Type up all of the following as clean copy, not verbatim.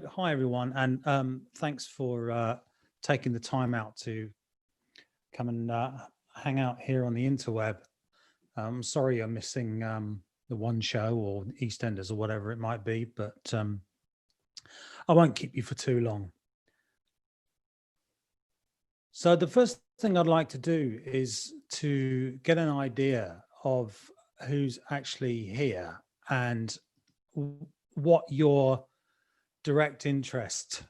hi everyone, and thanks for taking the time out to come and hang out here on the interweb. Sorry you're missing the one show or EastEnders or whatever it might be, but I won't keep you for too long. So the first thing I'd like to do is to get an idea of who's actually here and what your direct interest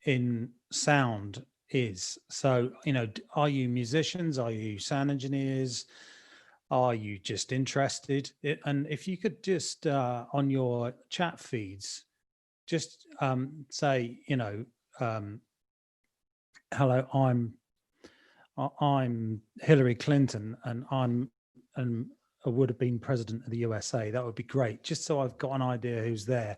in sound is. So, you know, are you musicians? Are you sound engineers? Are you just interested? And if you could just on your chat feeds, just say, you know, hello, I'm Hillary Clinton and I would have been president of the USA. That would be great. Just so I've got an idea who's there.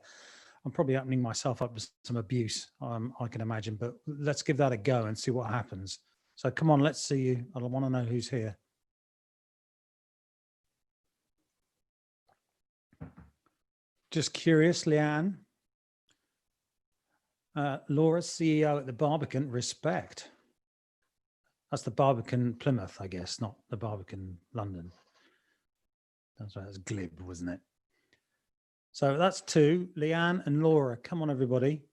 I'm probably opening myself up to some abuse, I can imagine, but let's give that a go and see what happens. So come on, let's see you. I want to know who's here. Just curious, Leanne. Laura, CEO at the Barbican, respect. That's the Barbican Plymouth, I guess, not the Barbican London. That's right, that's glib, wasn't it? So that's two, Leanne and Laura. Come on, everybody.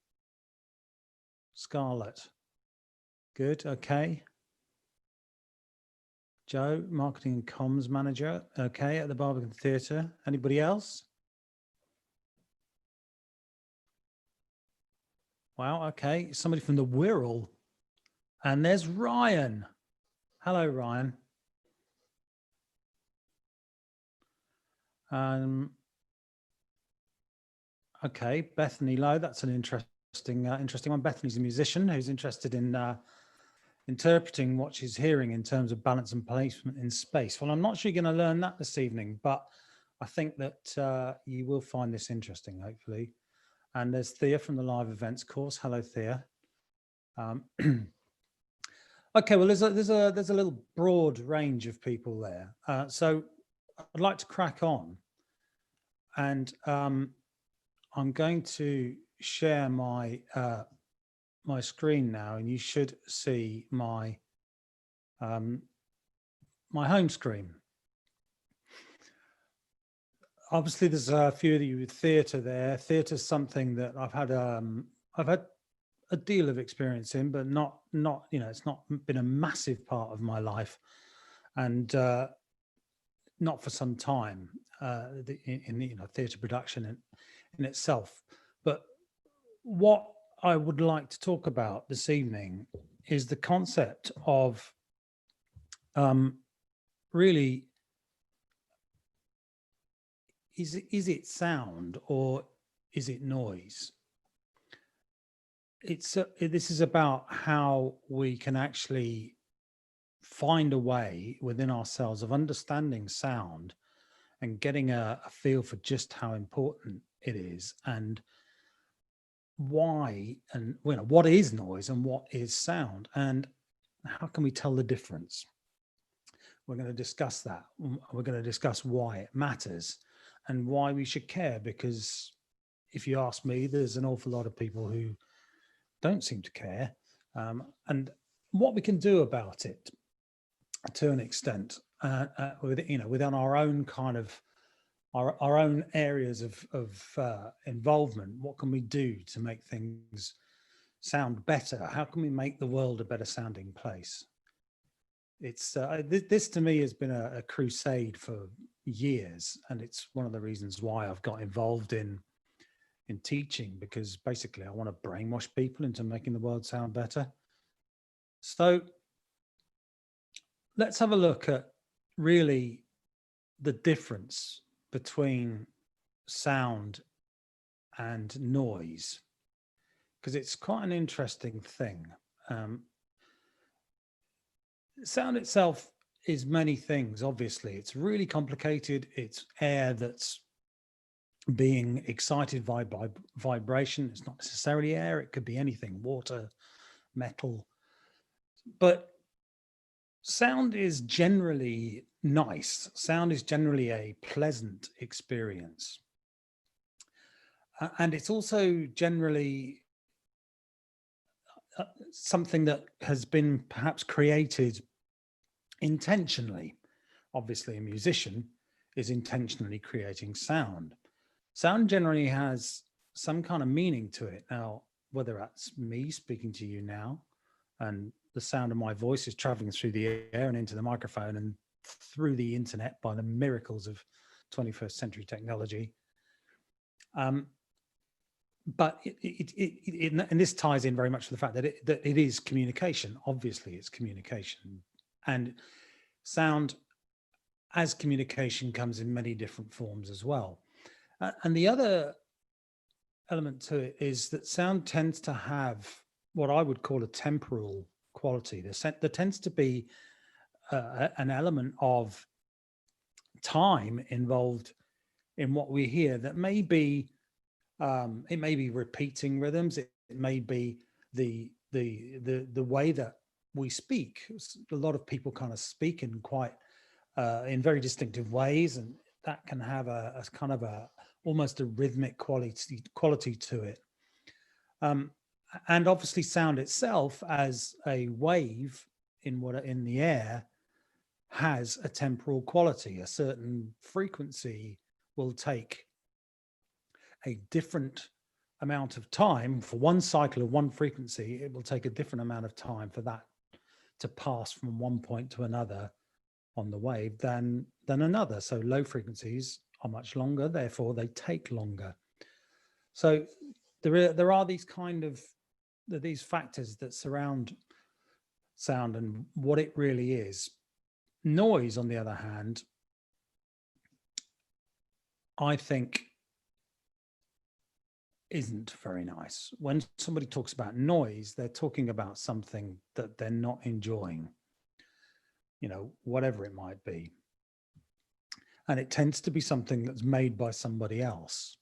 Scarlett. Good, okay. Joe, marketing and comms manager. Okay, at the Barbican Theatre. Anybody else? Wow, okay. Somebody from the Wirral. And there's Ryan. Hello, Ryan. Okay, Bethany Lowe. That's an interesting one. Bethany's a musician who's interested in interpreting what she's hearing in terms of balance and placement in space. Well, I'm not sure you're going to learn that this evening, but I think that you will find this interesting, hopefully. And there's Thea from the live events course. Hello, Thea. Okay, well, there's a little broad range of people there. So I'd like to crack on, and I'm going to share my my screen now, and you should see my my home screen. Obviously, there's a few of you with theatre there. Theatre is something that I've had a deal of experience in, but not you know, it's not been a massive part of my life, and not for some time in you know, theatre production in itself. But what I would like to talk about this evening is the concept of really, is it sound or is it noise? This is about how we can actually find a way within ourselves of understanding sound and getting a feel for just how important it is, and why, and you know, what is noise and what is sound, and how can we tell the difference. We're going to discuss that. We're going to discuss why it matters and why we should care, because if you ask me, there's an awful lot of people who don't seem to care, and what we can do about it to an extent, you know, within our own kind of our own areas of involvement. What can we do to make things sound better? How can we make the world a better sounding place? It's this to me has been a crusade for years, and it's one of the reasons why I've got involved in teaching, because basically I want to brainwash people into making the world sound better. So let's have a look at really the difference between sound and noise, because it's quite an interesting thing. Sound itself is many things. Obviously, it's really complicated. It's air that's being excited by vibration. It's not necessarily air. It could be anything, water, metal. But sound is generally nice. Sound is generally a pleasant experience. And it's also generally something that has been perhaps created intentionally. Obviously, a musician is intentionally creating sound. Sound generally has some kind of meaning to it. Now, whether that's me speaking to you now, and the sound of my voice is traveling through the air and into the microphone and through the internet by the miracles of 21st century technology. But and this ties in very much to the fact that it is communication. Obviously, it's communication, and sound as communication comes in many different forms as well. And the other element to it is that sound tends to have what I would call a temporal quality. There tends to be an element of time involved in what we hear that may be it may be repeating rhythms. It may be the way that we speak. A lot of people kind of speak in quite in very distinctive ways, and that can have a kind of almost a rhythmic quality to it. And obviously, sound itself as a wave in the air has a temporal quality. A certain frequency will take a different amount of time for one cycle of one frequency. It will take a different amount of time for that to pass from one point to another on the wave than another. So low frequencies are much longer, therefore they take longer. So there are these kind of these factors that surround sound and what it really is. Noise, on the other hand, I think isn't very nice. When somebody talks about noise, they're talking about something that they're not enjoying, you know, whatever it might be. And it tends to be something that's made by somebody else.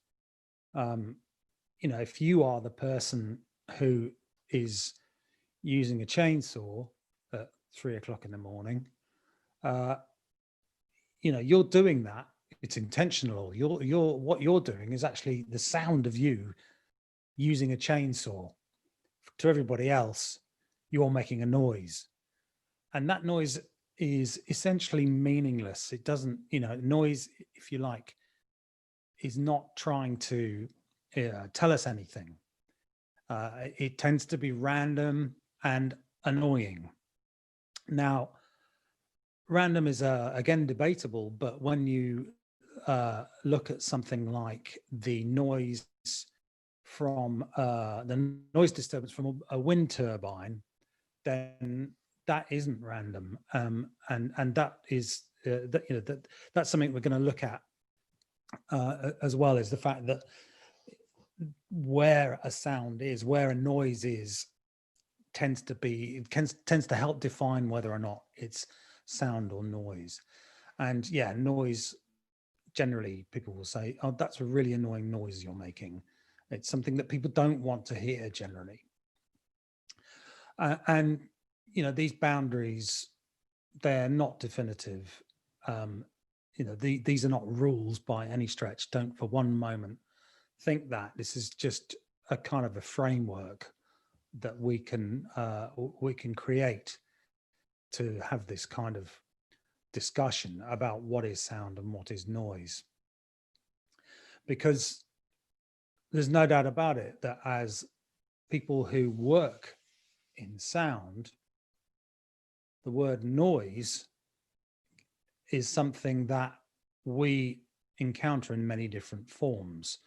You know, if you are the person who is using a chainsaw at 3 o'clock in the morning, you know, you're doing that. It's intentional. What you're doing is actually the sound of you using a chainsaw. To everybody else, you're making a noise, and that noise is essentially meaningless. It doesn't, you know, noise, if you like, is not trying to tell us anything. It tends to be random and annoying. Now, random is again debatable, but when you look at something like the noise from the noise disturbance from a wind turbine, then that isn't random, and that is that, you know, that's something we're going to look at as well, is the fact that where a sound is, where a noise is, tends to help define whether or not it's sound or noise. And yeah, noise, generally people will say, oh, that's a really annoying noise you're making. It's something that people don't want to hear generally. And you know, these boundaries, they're not definitive. You know, these are not rules by any stretch. Don't for one moment think that. This is just a kind of a framework that we can create to have this kind of discussion about what is sound and what is noise. Because there's no doubt about it that as people who work in sound, the word noise is something that we encounter in many different forms.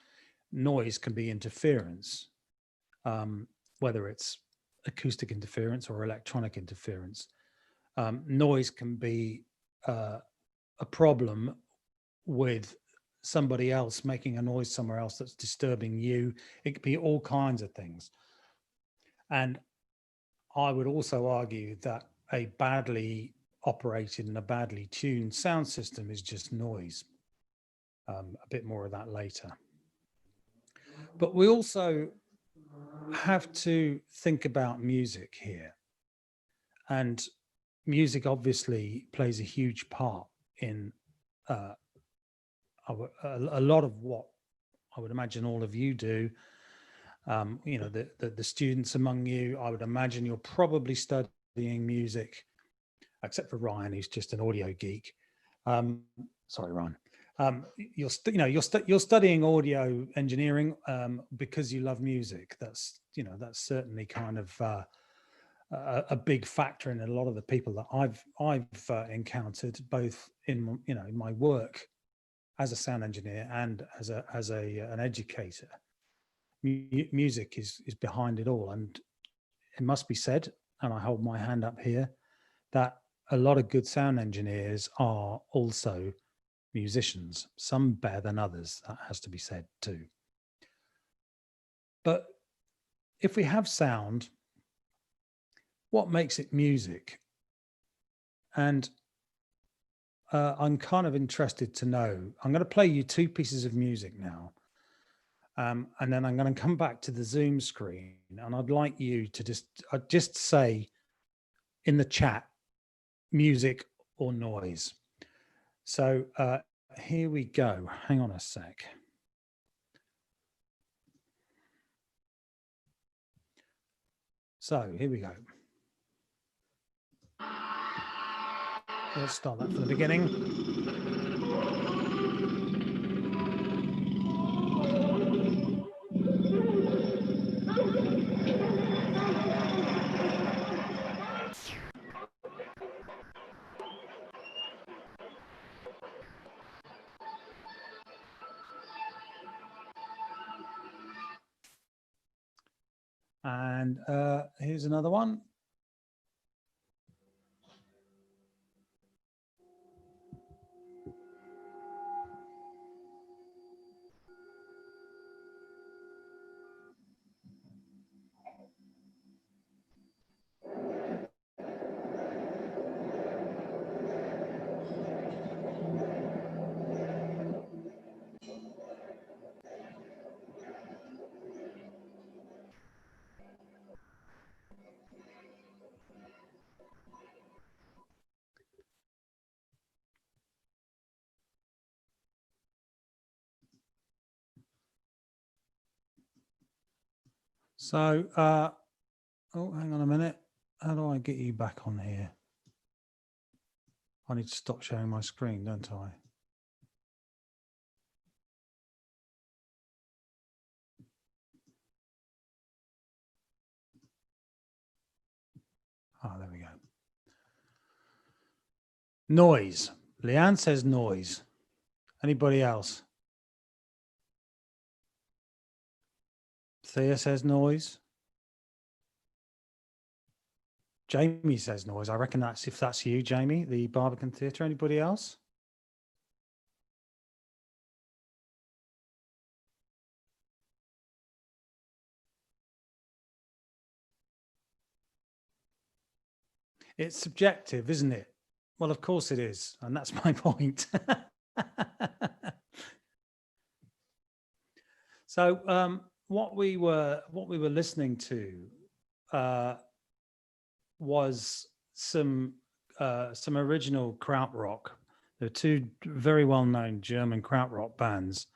Noise can be interference, whether it's acoustic interference or electronic interference. Noise can be a problem with somebody else making a noise somewhere else that's disturbing you. It could be all kinds of things. And I would also argue that a badly operated and a badly tuned sound system is just noise. A bit more of that later. But we also have to think about music here. And music obviously plays a huge part in a lot of what I would imagine all of you do. You know, the students among you, I would imagine you're probably studying music, except for Ryan, who's just an audio geek. Sorry, Ryan. You're studying audio engineering because you love music. That's certainly kind of a big factor in a lot of the people that I've encountered, both in my work as a sound engineer and as an educator. Music is behind it all, and it must be said, and I hold my hand up here, that a lot of good sound engineers are also musicians, some better than others, that has to be said too. But if we have sound, what makes it music? And I'm kind of interested to know. I'm going to play you two pieces of music now. And then I'm going to come back to the Zoom screen, and I'd like you to just say in the chat, music or noise. So here we go. Hang on a sec. So here we go. Let's start that from the beginning. And here's another one. So, oh, hang on a minute. How do I get you back on here? I need to stop sharing my screen, don't I? Oh, there we go. Noise. Leanne says noise. Anybody else? Thea says noise. Jamie says noise. I reckon if that's you, Jamie, the Barbican Theatre. Anybody else? It's subjective, isn't it? Well, of course it is. And that's my point. So what we were listening to was some original Kraut rock. There are two very well-known German Kraut rock bands.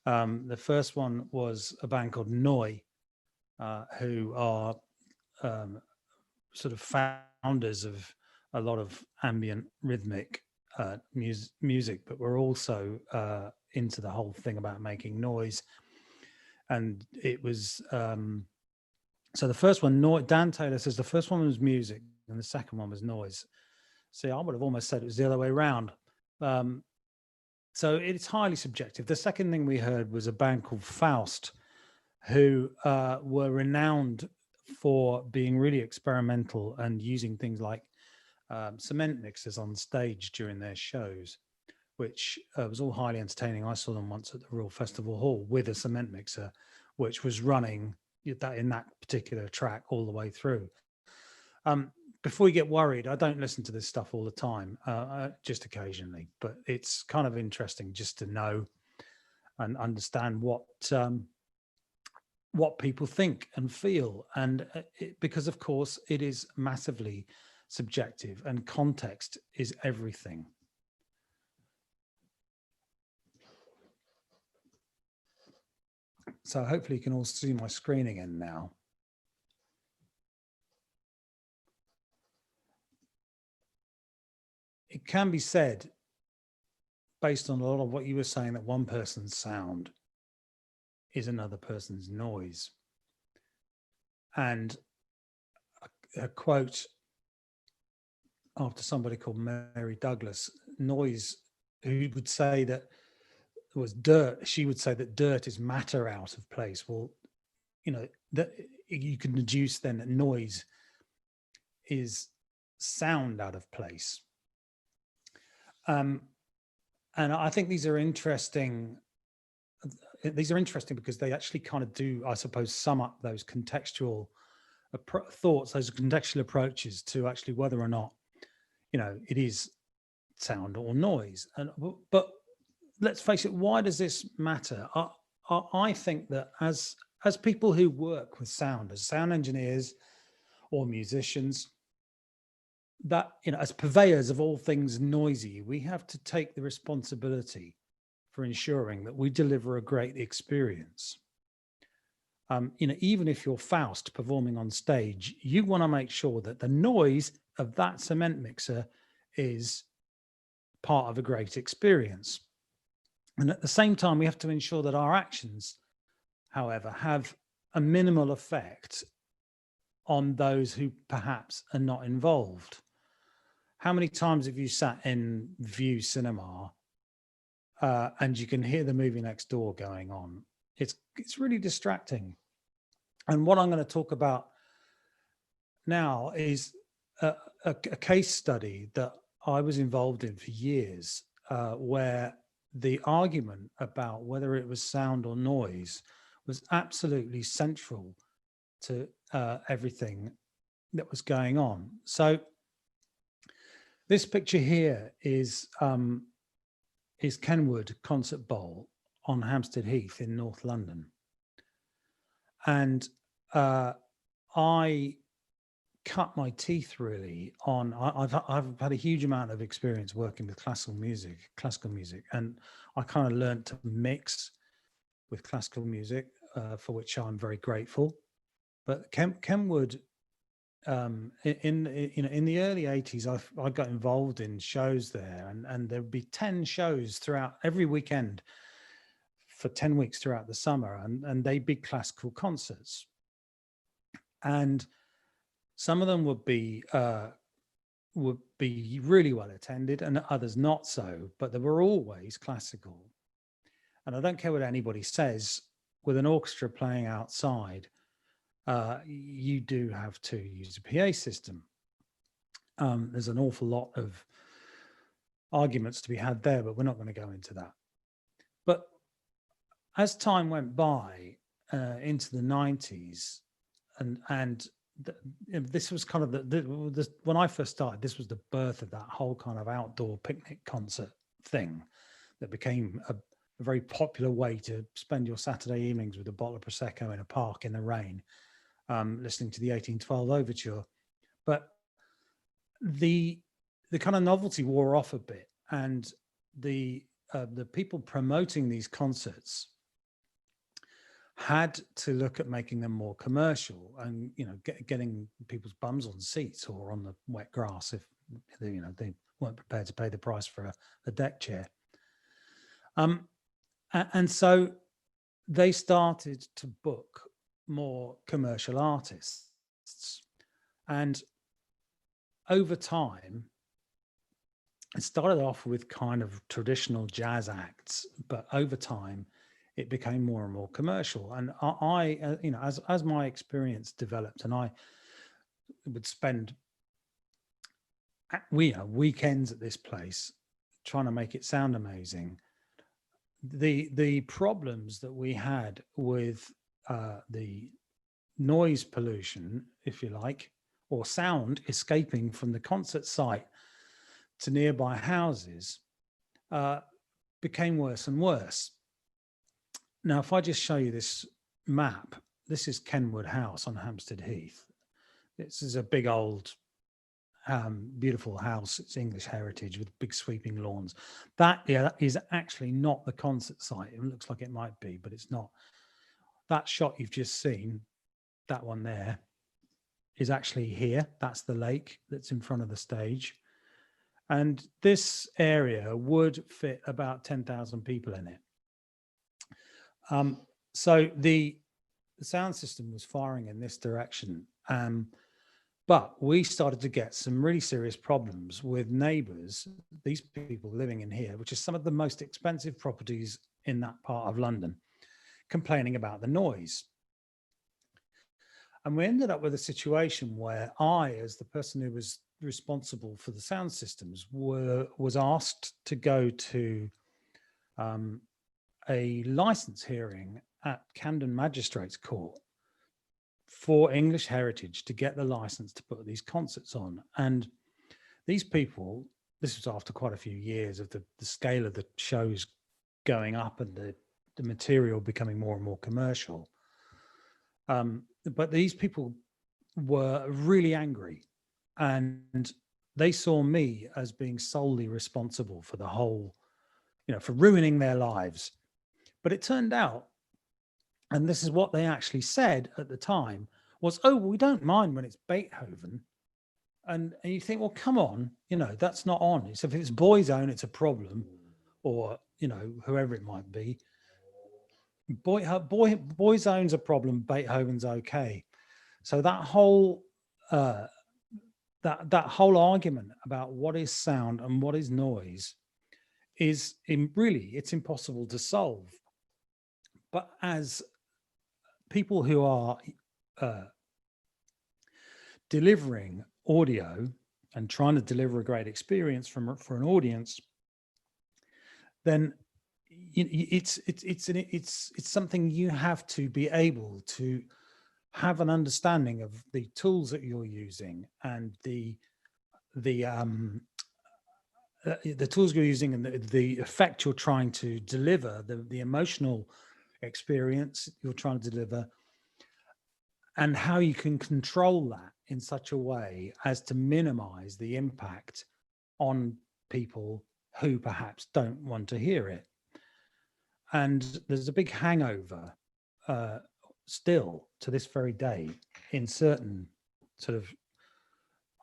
The first one was a band called Neu, who are sort of founders of a lot of ambient rhythmic music, but we're also into the whole thing about making noise. And it was so the first one, Dan Taylor says the first one was music and the second one was noise. See, I would have almost said it was the other way around. So it's highly subjective. The second thing we heard was a band called Faust, who were renowned for being really experimental and using things like cement mixers on stage during their shows, which was all highly entertaining. I saw them once at the Royal Festival Hall with a cement mixer, which was running in that particular track all the way through. Before you get worried, I don't listen to this stuff all the time, just occasionally, but it's kind of interesting just to know and understand what people think and feel. And because of course it is massively subjective and context is everything. So hopefully you can all see my screen again now. It can be said, based on a lot of what you were saying, that one person's sound is another person's noise. And a quote after somebody called Mary Douglas, noise, who would say that it was dirt, she would say that dirt is matter out of place. Well, you know, that you can deduce then that noise is sound out of place. And I think these are interesting. These are interesting because they actually kind of do, I suppose, sum up those contextual thoughts, those contextual approaches to actually whether or not, you know, it is sound or noise. And but let's face it, why does this matter? I think that as people who work with sound, as sound engineers or musicians, that, you know, as purveyors of all things noisy, we have to take the responsibility for ensuring that we deliver a great experience. You know, even if you're Faust performing on stage, you want to make sure that the noise of that cement mixer is part of a great experience. And at the same time, we have to ensure that our actions, however, have a minimal effect on those who perhaps are not involved. How many times have you sat in View Cinema and you can hear the movie next door going on? It's really distracting. And what I'm going to talk about now is a case study that I was involved in for years, where the argument about whether it was sound or noise was absolutely central to everything that was going on. So this picture here is Kenwood Concert Bowl on Hampstead Heath in North London. And I cut my teeth really on, I've had a huge amount of experience working with classical music, and I kind of learned to mix with classical music, for which I'm very grateful. But Kenwood, in the early 80s, I got involved in shows there, and there would be 10 shows throughout every weekend for 10 weeks throughout the summer, and they'd be classical concerts. And some of them would be really well attended and others not so, but they were always classical. And I don't care what anybody says, with an orchestra playing outside, you do have to use a PA system. There's an awful lot of arguments to be had there, but we're not going to go into that. But as time went by into the 90s, and this was kind of when I first started, this was the birth of that whole kind of outdoor picnic concert thing that became a very popular way to spend your Saturday evenings with a bottle of Prosecco in a park in the rain, listening to the 1812 Overture. But the kind of novelty wore off a bit, and the people promoting these concerts had to look at making them more commercial, and, you know, getting people's bums on seats or on the wet grass if, you know, they weren't prepared to pay the price for a deck chair. And so they started to book more commercial artists, and over time, it started off with kind of traditional jazz acts, but over time, it became more and more commercial. And I you know, as my experience developed, and I would spend weekends at this place trying to make it sound amazing, the problems that we had with the noise pollution, if you like, or sound escaping from the concert site to nearby houses, became worse and worse. Now, if I just show you this map, this is Kenwood House on Hampstead Heath. This is a big old, beautiful house. It's English heritage with big sweeping lawns. That is actually not the concert site. It looks like it might be, but it's not. that shot you've just seen, that one there, is actually here. That's the lake that's in front of the stage. And this area would fit about 10,000 people in it. So the sound system was firing in this direction. But we started to get some really serious problems with neighbours, these people living in here, which is some of the most expensive properties in that part of London, complaining about the noise. And we ended up with a situation where I, as the person who was responsible for the sound systems, was asked to go to a license hearing at Camden Magistrates Court for English Heritage to get the license to put these concerts on. And these people, this was after quite a few years of the scale of the shows going up and the material becoming more and more commercial. But these people were really angry, and they saw me as being solely responsible for the whole, for ruining their lives. But it turned out, and this is what they actually said at the time, was, oh, we don't mind when it's Beethoven. And you think, well, come on, that's not on. So if it's Boy's Own, it's a problem, or, whoever it might be. Boy's Own's a problem, Beethoven's okay. So that whole that whole argument about what is sound and what is noise is it's impossible to solve. But as people who are delivering audio and trying to deliver a great experience for an audience, then it's something you have to be able to have an understanding of the tools that you're using and the tools you're using and the effect you're trying to deliver, the emotional experience you're trying to deliver, and how you can control that in such a way as to minimize the impact on people who perhaps don't want to hear it. And there's a big hangover still to this very day in certain sort of,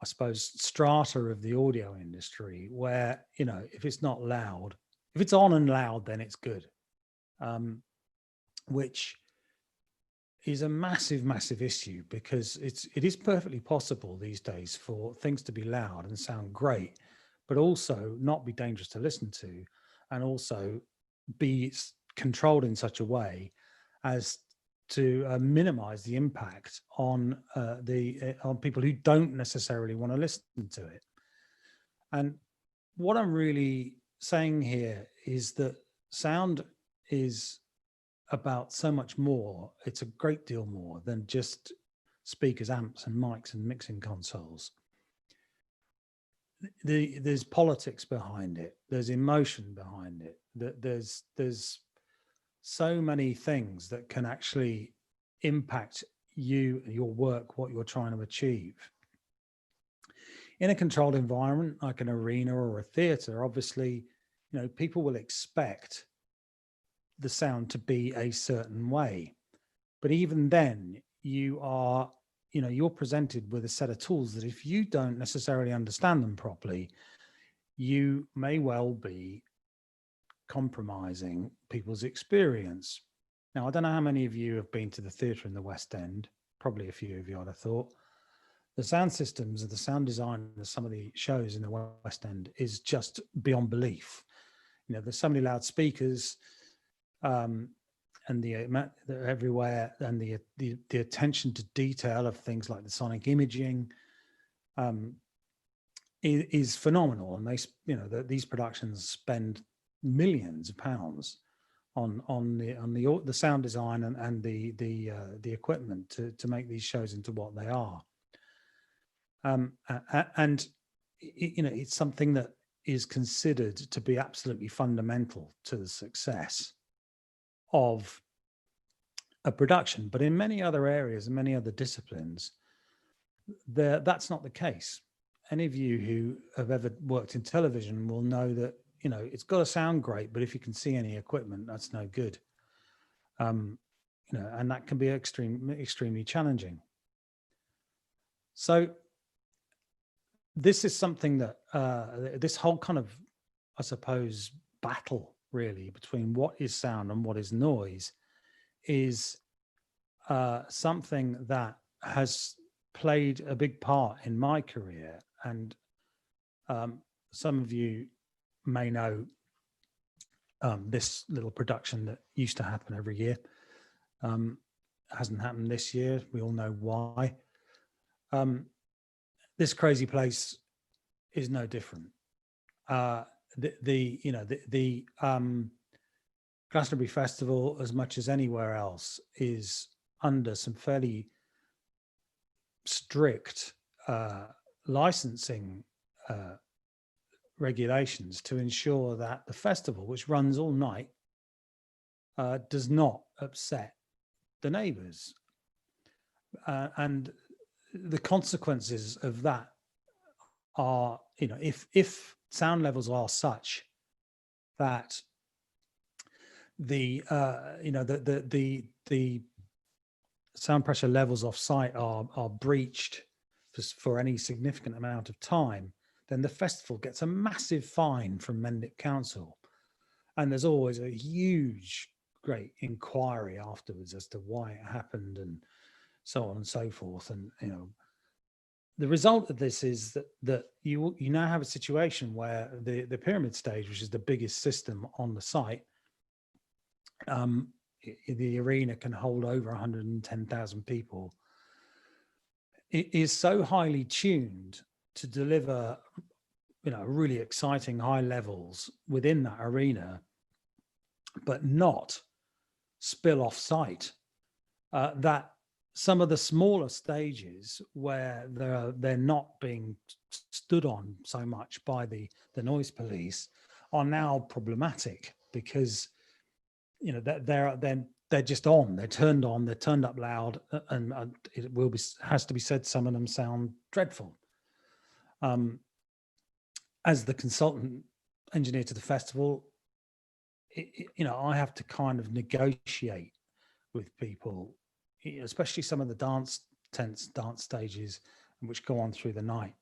I suppose, strata of the audio industry where, if it's not loud, if it's on and loud, then it's good, which is a massive, massive issue, because it is perfectly possible these days for things to be loud and sound great, but also not be dangerous to listen to, and also be controlled in such a way as to minimize the impact on on people who don't necessarily want to listen to it. And what I'm really saying here is that sound is about so much more. It's a great deal more than just speakers, amps and mics and mixing consoles. There's politics behind it. There's emotion behind it. There's so many things that can actually impact you, your work, what you're trying to achieve. In a controlled environment like an arena or a theater, obviously, people will expect the sound to be a certain way. But even then, you're presented with a set of tools that if you don't necessarily understand them properly, you may well be compromising people's experience. Now, I don't know how many of you have been to the theatre in the West End. Probably a few of you, I'd have thought. The sound systems and the sound design of some of the shows in the West End is just beyond belief. There's so many loudspeakers, and they're everywhere, and the attention to detail of things like the sonic imaging is phenomenal. And these productions spend millions of pounds on the sound design and the equipment to make these shows into what they are. And it's something that is considered to be absolutely fundamental to the success of a production. But in many other areas and many other disciplines, that's not the case. Any of you who have ever worked in television will know that it's got to sound great, but if you can see any equipment, that's no good. and that can be extremely challenging. So this is something that this whole kind of, I suppose, battle really between what is sound and what is noise is something that has played a big part in my career. And some of you may know this little production that used to happen every year. Hasn't happened this year. We all know why. This crazy place is no different. The Glastonbury Festival, as much as anywhere else, is under some fairly strict licensing regulations to ensure that the festival, which runs all night, does not upset the neighbours. And the consequences of that are, if sound levels are such that the sound pressure levels off site are breached for any significant amount of time, then the festival gets a massive fine from Mendip Council, and there's always a huge, great inquiry afterwards as to why it happened and so on and so forth. And the result of this is that you now have a situation where the pyramid stage, which is the biggest system on the site, the arena can hold over 110,000 people. It is so highly tuned to deliver, really exciting high levels within that arena, but not spill off site. That some of the smaller stages where they're not being stood on so much by the noise police are now problematic, because they're just on, they're turned on, they're turned up loud, and has to be said, some of them sound dreadful. As the consultant engineer to the festival, I have to kind of negotiate with people, especially some of the dance stages, which go on through the night.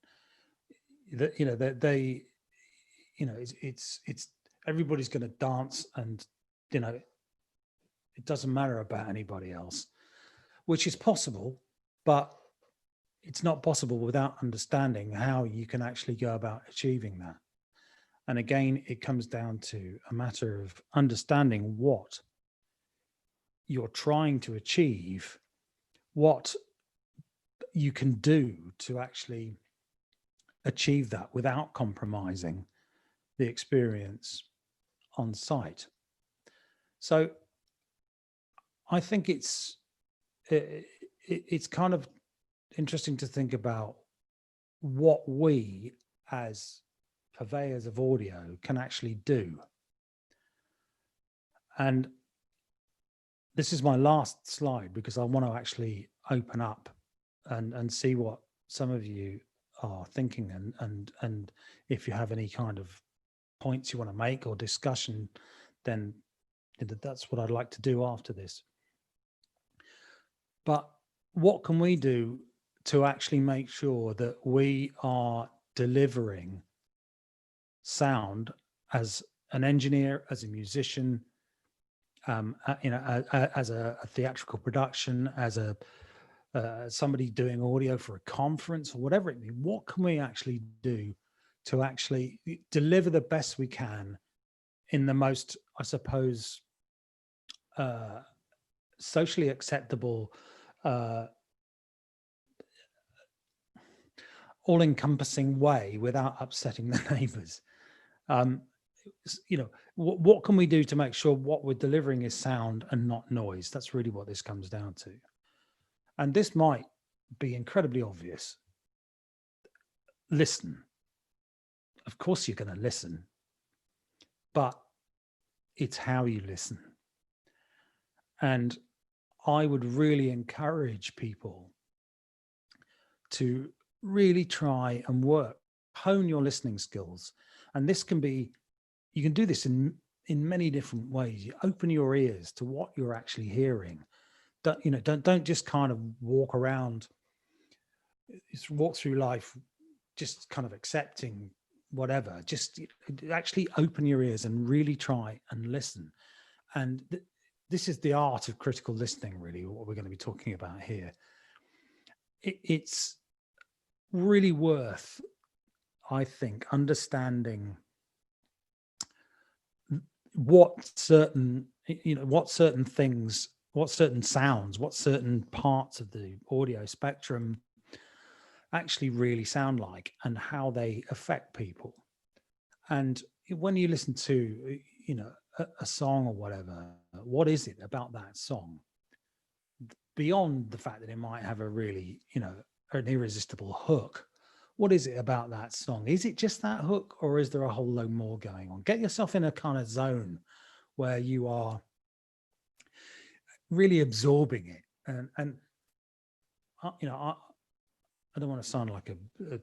It's everybody's going to dance, and it doesn't matter about anybody else, which is possible, but it's not possible without understanding how you can actually go about achieving that. And again, it comes down to a matter of understanding what you're trying to achieve, what you can do to actually achieve that without compromising the experience on site. So I think it's kind of interesting to think about what we as purveyors of audio can actually do. And this is my last slide, because I want to actually open up and see what some of you are thinking, and if you have any kind of points you want to make or discussion, then that's what I'd like to do after this. But what can we do to actually make sure that we are delivering sound as an engineer, as a musician, as a theatrical production, as somebody doing audio for a conference or whatever it may be? What can we actually do to actually deliver the best we can in the most, I suppose, socially acceptable, all-encompassing way without upsetting the neighbors? What can we do to make sure what we're delivering is sound and not noise? That's really what this comes down to. And this might be incredibly obvious. Listen. Of course you're going to listen, but it's how you listen. And I would really encourage people to really try and hone your listening skills. And this can be, you can do this in many different ways. You open your ears to what you're actually hearing, don't just kind of walk around, walk through life just kind of accepting whatever. Just actually open your ears and really try and listen. And this is the art of critical listening, really, what we're going to be talking about here. It's really worth, I think, understanding what certain things, what certain sounds, what certain parts of the audio spectrum actually really sound like, and how they affect people. And when you listen to, a song or whatever, what is it about that song, beyond the fact that it might have a really, an irresistible hook? What is it about that song? Is it just that hook, or is there a whole load more going on? Get yourself in a kind of zone where you are really absorbing it. And I don't want to sound like a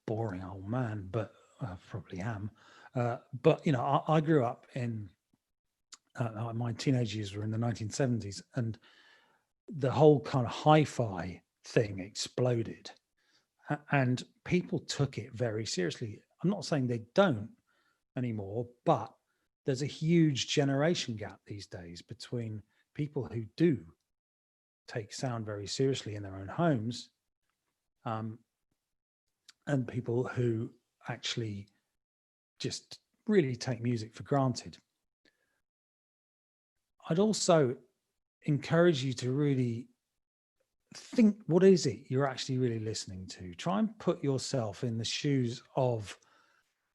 boring old man, but I probably am. But I grew up in my teenage years were in the 1970s, and the whole kind of hi-fi thing exploded, and people took it very seriously. I'm not saying they don't anymore, but there's a huge generation gap these days between people who do take sound very seriously in their own homes, and people who actually just really take music for granted. I'd also encourage you to really think, what is it you're actually really listening to? Try and put yourself in the shoes of,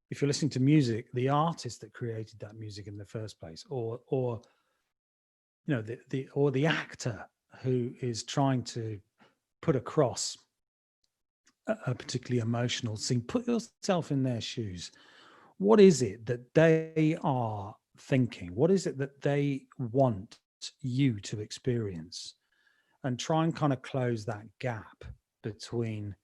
if you're listening to music, the artist that created that music in the first place, or the actor who is trying to put across a particularly emotional scene. Put yourself in their shoes. What is it that they are thinking? What is it that they want you to experience? And try and kind of close that gap between,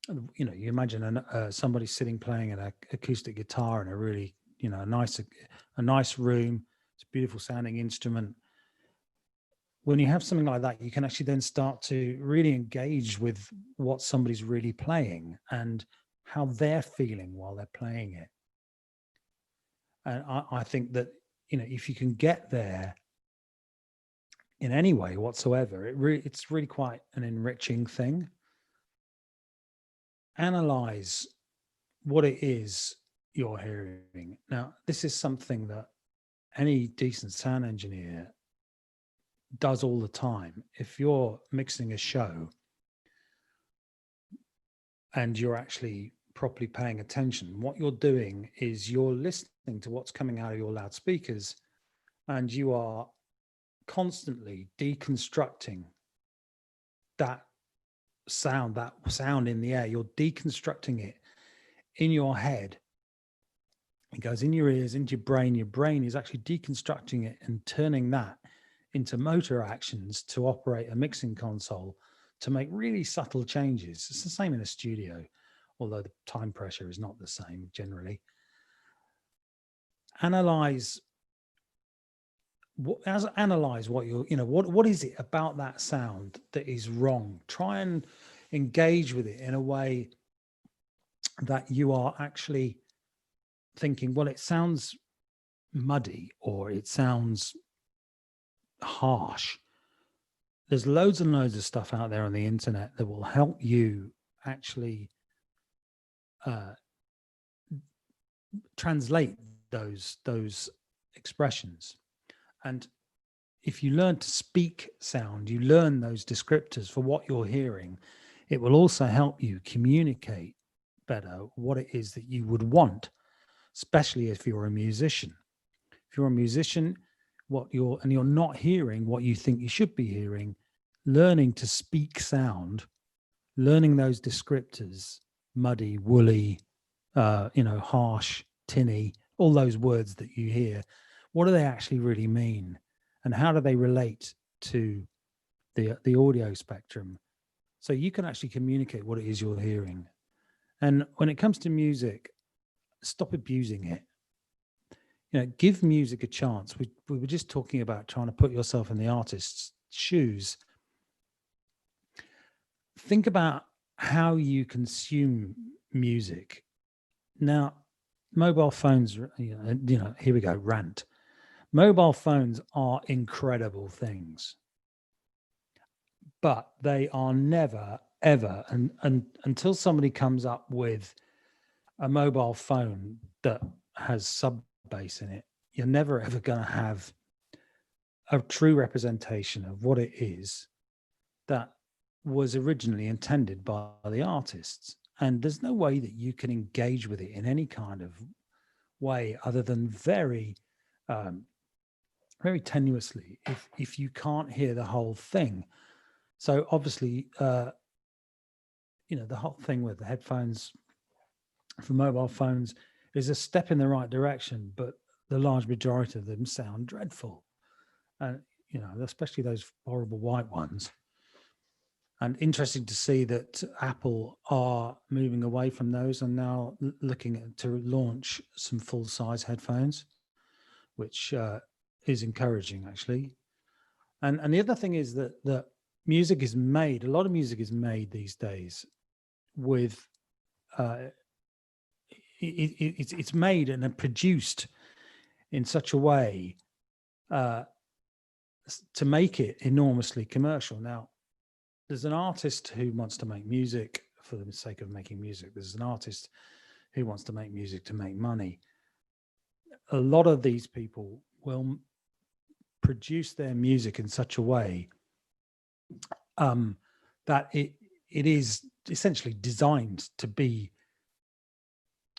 you imagine somebody sitting playing an acoustic guitar in a really, a nice room. It's a beautiful sounding instrument. When you have something like that, you can actually then start to really engage with what somebody's really playing and how they're feeling while they're playing it. And I think that, if you can get there in any way whatsoever, it's really quite an enriching thing. Analyze what it is you're hearing. Now, this is something that any decent sound engineer does all the time. If you're mixing a show and you're actually properly paying attention, what you're doing is you're listening to what's coming out of your loudspeakers, and you are constantly deconstructing that sound in the air. You're deconstructing it in your head. It goes in your ears, into your brain. Your brain is actually deconstructing it and turning that into motor actions to operate a mixing console to make really subtle changes. It's the same in a studio, although the time pressure is not the same generally. Analyze what you're, what is it about that sound that is wrong? Try and engage with it in a way that you are actually thinking, well, it sounds muddy, or it sounds harsh. There's loads and loads of stuff out there on the internet that will help you actually translate those expressions. And if you learn to speak sound, you learn those descriptors for what you're hearing, it will also help you communicate better what it is that you would want, especially if you're a musician. If you're a musician, you're not hearing what you think you should be hearing, learning to speak sound, learning those descriptors, muddy, woolly, harsh, tinny, all those words that you hear, what do they actually really mean? And how do they relate to the audio spectrum? So you can actually communicate what it is you're hearing. And when it comes to music, stop abusing it. Give music a chance. We were just talking about trying to put yourself in the artist's shoes. Think about how you consume music. Now, mobile phones, here we go, rant. Mobile phones are incredible things, but they are never, ever, and until somebody comes up with a mobile phone that has sub bass in it, you're never ever going to have a true representation of what it is that was originally intended by the artists. And there's no way that you can engage with it in any kind of way other than very tenuously if you can't hear the whole thing. So obviously, the whole thing with the headphones for mobile phones is a step in the right direction, but the large majority of them sound dreadful. And, especially those horrible white ones. And interesting to see that Apple are moving away from those and now looking to launch some full-size headphones, which is encouraging, actually. And the other thing is that music is made, a lot of music is made these days with, it's made and produced in such a way to make it enormously commercial. Now, there's an artist who wants to make music for the sake of making music. There's an artist who wants to make music to make money. A lot of these people will produce their music in such a way that it is essentially designed to be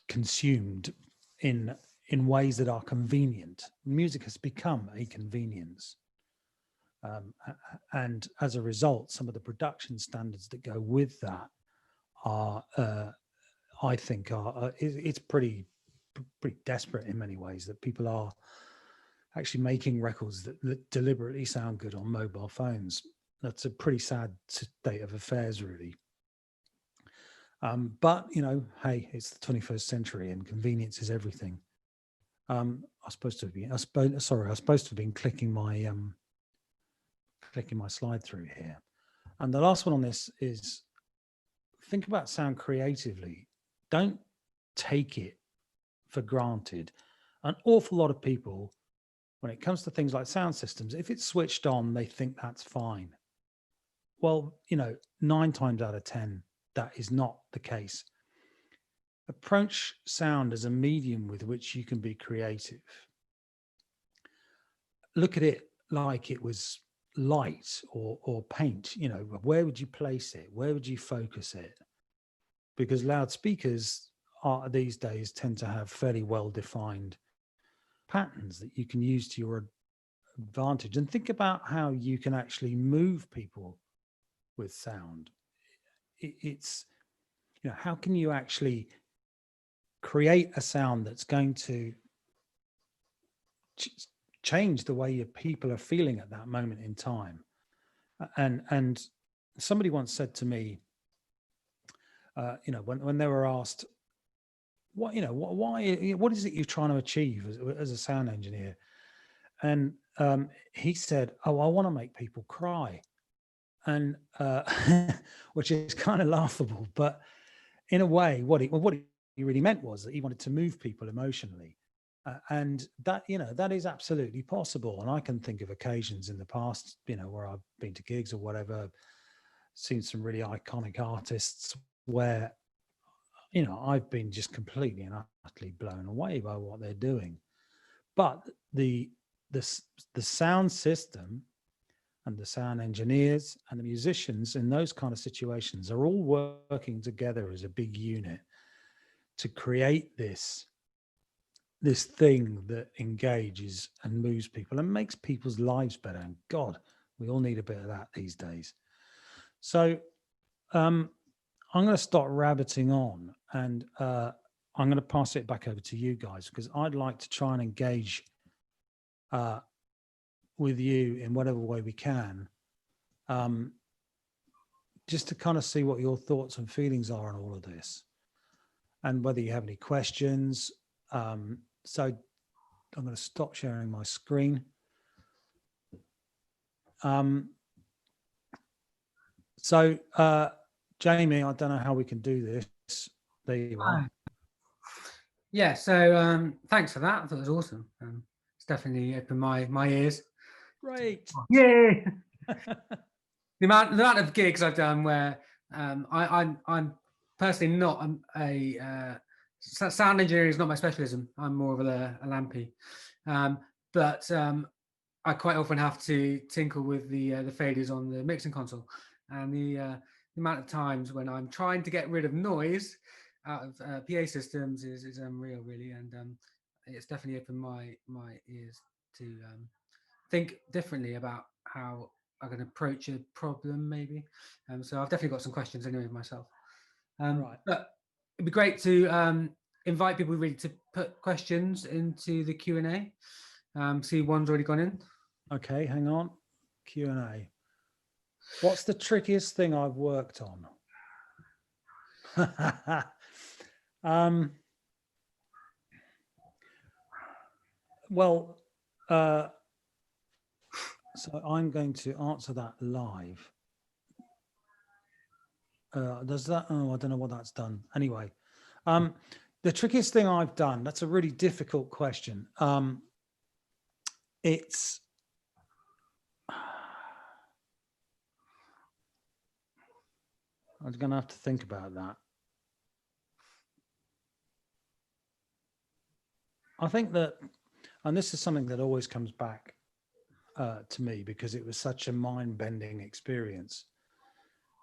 consumed in ways that are convenient. Music has become a convenience. And as a result, some of the production standards that go with that are, I think, it's pretty desperate in many ways, that people are actually making records that deliberately sound good on mobile phones. That's a pretty sad state of affairs, really. But, hey, it's the 21st century and convenience is everything. I was supposed to have been clicking my slide through here. And the last one on this is, think about sound creatively. Don't take it for granted. An awful lot of people, when it comes to things like sound systems, if it's switched on, they think that's fine. Well, 9 times out of 10, that is not the case. Approach sound as a medium with which you can be creative. Look at it like it was light or paint. Where would you place it? Where would you focus it? Because loudspeakers these days tend to have fairly well-defined patterns that you can use to your advantage. And think about how you can actually move people with sound. It's, how can you actually create a sound that's going to change the way your people are feeling at that moment in time? And somebody once said to me, when they were asked, what is it you're trying to achieve as a sound engineer? And he said, I want to make people cry. And which is kind of laughable, but in a way, what he really meant was that he wanted to move people emotionally. And that, that is absolutely possible. And I can think of occasions in the past, where I've been to gigs or whatever, seen some really iconic artists where, I've been just completely and utterly blown away by what they're doing. But the sound system and the sound engineers and the musicians in those kind of situations are all working together as a big unit to create this thing that engages and moves people and makes people's lives better. And God, we all need a bit of that these days. So I'm going to start rabbiting on, and I'm going to pass it back over to you guys, because I'd like to try and engage with you in whatever way we can, just to kind of see what your thoughts and feelings are on all of this, and whether you have any questions. So I'm going to stop sharing my screen. So, Jamie, I don't know how we can do this. There you are. Yeah, so thanks for that. I thought it was awesome. It's definitely opened my ears. Great. Yay! the amount of gigs I've done where I'm personally not a sound engineering is not my specialism. I'm more of a lampy, but I quite often have to tinkle with the failures on the mixing console, and the amount of times when I'm trying to get rid of noise out of PA systems is unreal, really, and it's definitely opened my ears to think differently about how I can approach a problem, maybe. So I've definitely got some questions anyway myself. Right. But it'd be great to invite people really to put questions into the Q&A. See, one's already gone in. Okay, hang on. Q&A. What's the trickiest thing I've worked on? Well, so I'm going to answer that live. Does that? Oh, I don't know what that's done. Anyway, the trickiest thing I've done, that's a really difficult question. It's I'm going to have to think about that. I think that, and this is something that always comes back to me because it was such a mind-bending experience.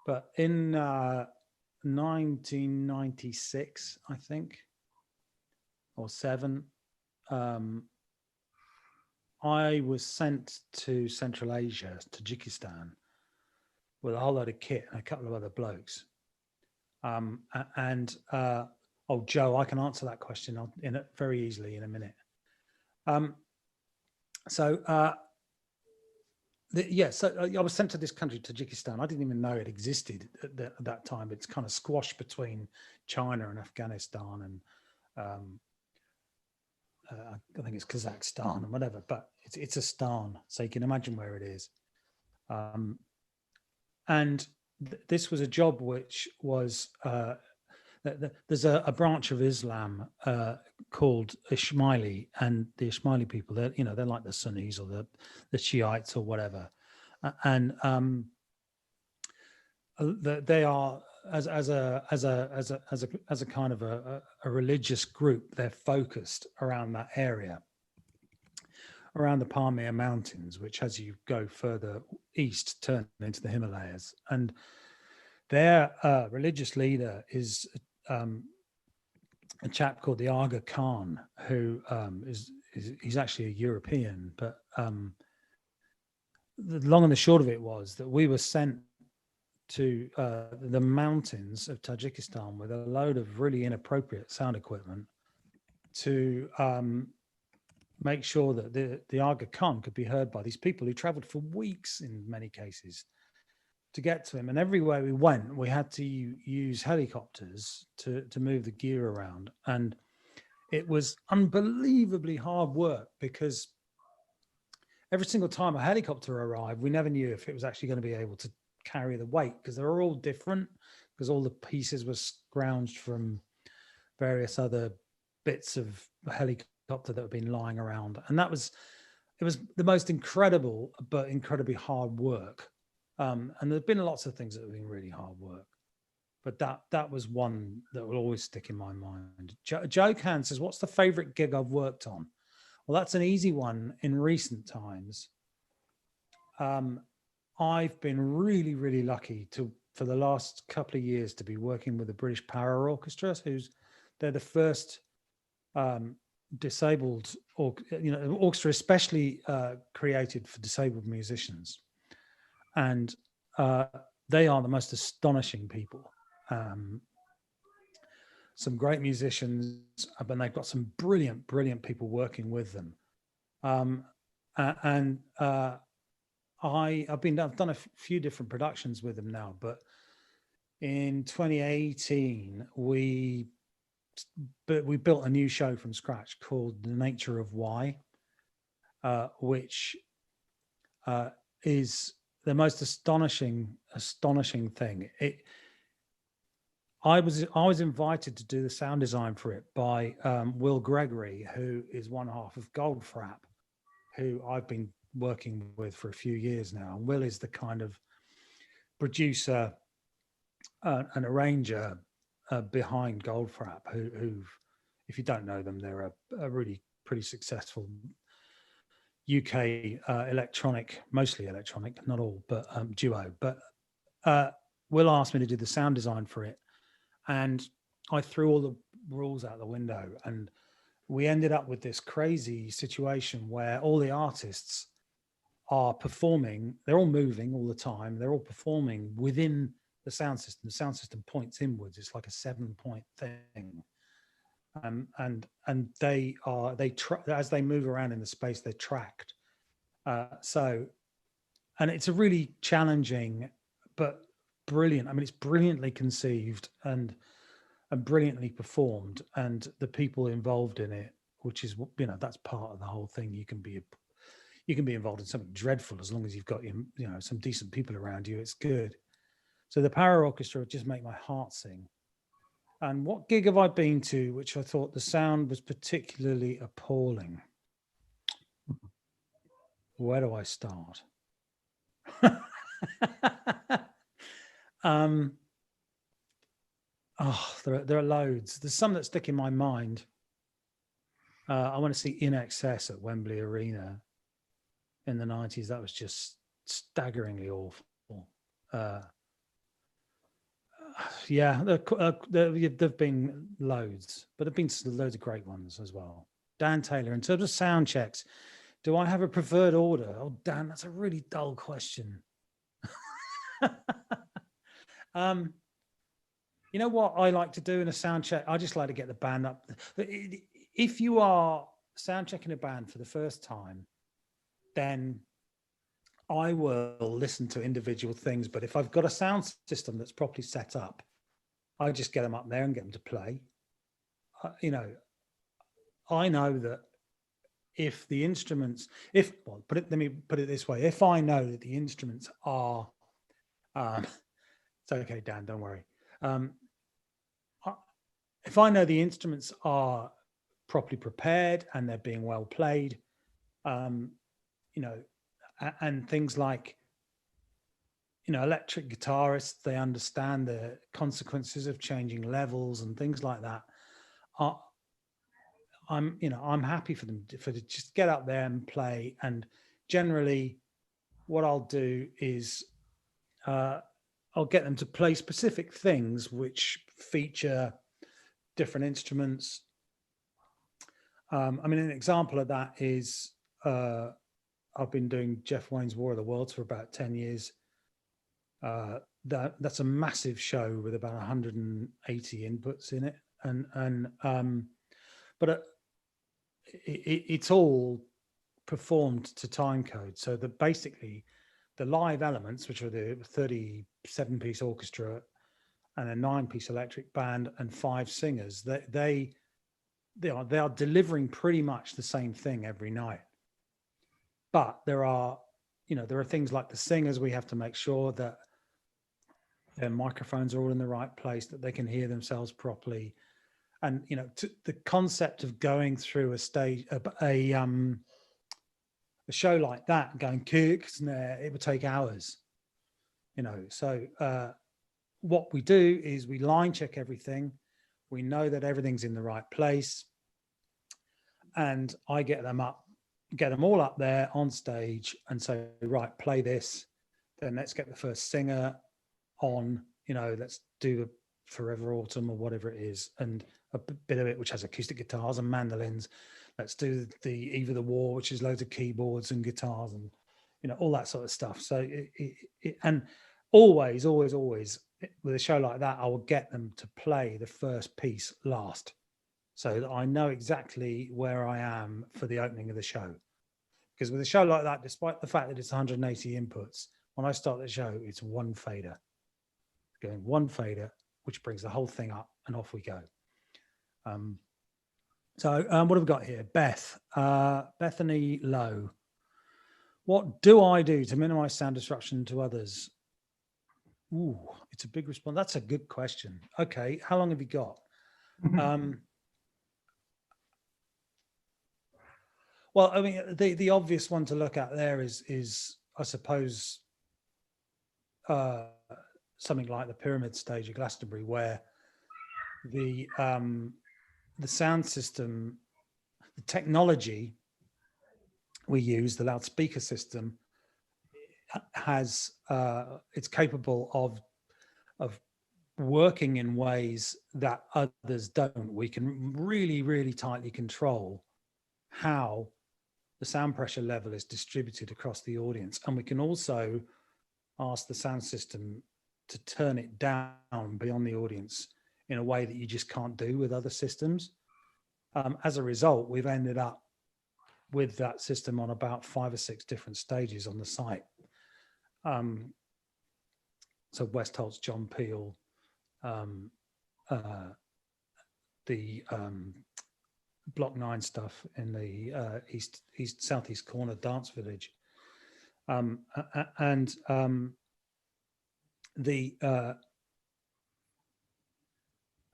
But in 1996, I think, or 7, I was sent to Central Asia, Tajikistan, with a whole load of kit and a couple of other blokes. Oh, Joe, I can answer that question very easily in a minute. So I was sent to this country, Tajikistan. I didn't even know it existed at that time. It's kind of squashed between China and Afghanistan and I think it's Kazakhstan and whatever, but it's a stan, so you can imagine where it is. This was a job which was there's a branch of Islam called Ismaili, and the Ismaili people, they're like the Sunnis or the Shiites or whatever, and they are as a kind of a religious group. They're focused around that area, around the Pamir Mountains, which, as you go further east, turn into the Himalayas, and their religious leader is a chap called the Aga Khan, who he's actually a European, but the long and the short of it was that we were sent to the mountains of Tajikistan with a load of really inappropriate sound equipment to make sure that the Aga Khan could be heard by these people who traveled for weeks in many cases to get to him. And everywhere we went, we had to use helicopters to move the gear around. And it was unbelievably hard work because every single time a helicopter arrived, we never knew if it was actually going to be able to carry the weight, because they were all different, because all the pieces were scrounged from various other bits of helicopter that have been lying around. And it was the most incredible but incredibly hard work. And there's been lots of things that have been really hard work, but that was one that will always stick in my mind. Joe Can says, what's the favorite gig I've worked on? Well, that's an easy one in recent times. I've been really, really lucky for the last couple of years to be working with the British Power Orchestra, they're the first disabled orchestra, especially created for disabled musicians. And they are the most astonishing people. Some great musicians, but they've got some brilliant, brilliant people working with them. I've done a few different productions with them now, but in 2018 we built a new show from scratch called The Nature of Why, which is the most astonishing thing. I was invited to do the sound design for it by Will Gregory, who is one half of Goldfrapp, who I've been working with for a few years now. And Will is the kind of producer and arranger behind Goldfrapp, who, if you don't know them, they're a really pretty successful UK mostly electronic, not all, but duo. But Will asked me to do the sound design for it, and I threw all the rules out the window, and we ended up with this crazy situation where all the artists are performing. They're all moving all the time. They're all performing within the sound system. The sound system points inwards. It's like a 7-point thing. And they as they move around in the space, they're tracked. And it's a really challenging but brilliant. I mean, it's brilliantly conceived and brilliantly performed, and the people involved in it, which is, that's part of the whole thing. You can be involved in something dreadful as long as you've got some decent people around you. It's good. So the Power Orchestra would just make my heart sing. And what gig have I been to, which I thought the sound was particularly appalling? Where do I start? There are loads. There's some that stick in my mind. I want to see In Excess at Wembley Arena in the 90s. That was just staggeringly awful. There've been loads, but there've been loads of great ones as well. Dan Taylor, in terms of sound checks, do I have a preferred order? Oh, Dan, that's a really dull question. You know what I like to do in a sound check? I just like to get the band up. If you are sound checking a band for the first time, then I will listen to individual things. But if I've got a sound system that's properly set up, I just get them up there and get them to play. I know that if the instruments, let me put it this way. If I know that the instruments are, it's okay, Dan, don't worry. If I know the instruments are properly prepared and they're being well played, and things like, electric guitarists, they understand the consequences of changing levels and things like that. I'm happy for them to just get up there and play. And generally what I'll do is I'll get them to play specific things which feature different instruments. An example of that is I've been doing Jeff Wayne's War of the Worlds for about 10 years. That's a massive show with about 180 inputs in it, but it's all performed to time code. So basically the live elements, which are the 37-piece orchestra and a 9-piece electric band and 5 singers, they are delivering pretty much the same thing every night. But there are things like the singers. We have to make sure that their microphones are all in the right place, that they can hear themselves properly. And, the concept of going through a stage, a show like that, going kick, snare, it would take hours, So what we do is we line check everything. We know that everything's in the right place. And I get them all up there on stage and say, right, play this. Then let's get the first singer on, let's do the Forever Autumn or whatever it is. And a bit of it, which has acoustic guitars and mandolins. Let's do the Eve of the War, which is loads of keyboards and guitars and, all that sort of stuff. So, and always with a show like that, I will get them to play the first piece last, so that I know exactly where I am for the opening of the show. Because with a show like that, despite the fact that it's 180 inputs, when I start the show, it's one fader. Going one fader, which brings the whole thing up, and off we go. So what have we got here? Bethany Lowe. What do I do to minimize sound disruption to others? Ooh, it's a big response. That's a good question. Okay, how long have you got? Well, I mean, the obvious one to look at there is I suppose, something like the pyramid stage at Glastonbury, where the sound system, the technology we use, the loudspeaker system, has it's capable of working in ways that others don't. We can really, really tightly control how the sound pressure level is distributed across the audience, and we can also ask the sound system to turn it down beyond the audience in a way that you just can't do with other systems. As a result, we've ended up with that system on about 5 or 6 different stages on the site. So Westholt's John Peel, the Block 9 stuff in the southeast corner dance village,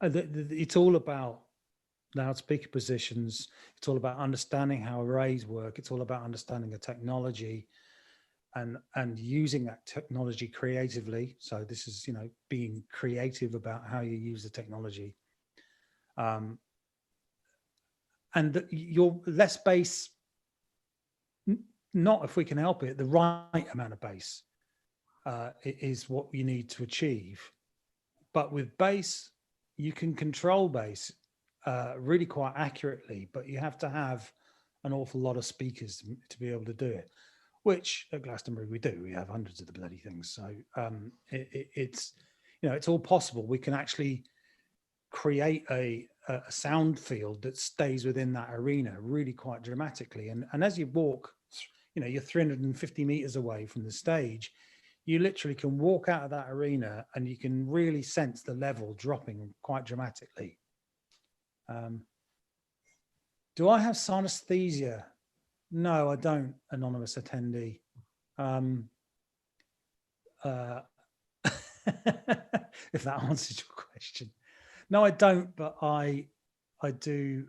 it's all about loudspeaker positions. It's all about understanding how arrays work. It's all about understanding the technology and using that technology creatively. So this is, being creative about how you use the technology. And your less bass, not if we can help it, the right amount of bass is what you need to achieve. But with bass, you can control bass really quite accurately, but you have to have an awful lot of speakers to be able to do it, which at Glastonbury we do. We have hundreds of the bloody things. So it's all possible. We can actually create a sound field that stays within that arena really quite dramatically. And as you walk, you're 350 meters away from the stage, you literally can walk out of that arena and you can really sense the level dropping quite dramatically. Do I have synesthesia? No, I don't, anonymous attendee. If that answers your question. No, I don't, but I do.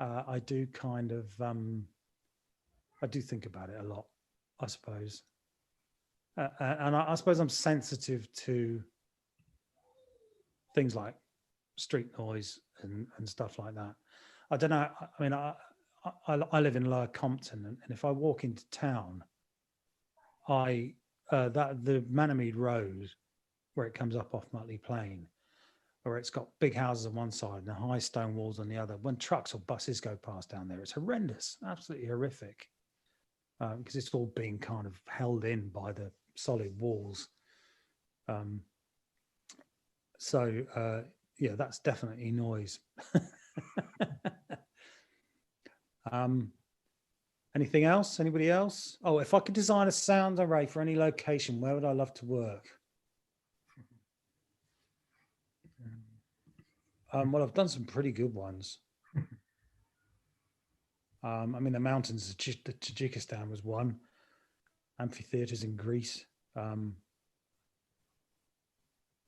I do kind of. I do think about it a lot, I suppose, and I suppose I'm sensitive to things like street noise and stuff like that. I don't know. I mean, I live in Lower Compton, and if I walk into town, the Manamede Road, where it comes up off Mutley Plain, where it's got big houses on one side and the high stone walls on the other. When trucks or buses go past down there, it's horrendous, absolutely horrific, because it's all being kind of held in by the solid walls. Yeah, that's definitely noise. Anything else? Anybody else? Oh, if I could design a sound array for any location, where would I love to work? Well, I've done some pretty good ones. I mean, the mountains of Tajikistan was one. Amphitheatres in Greece.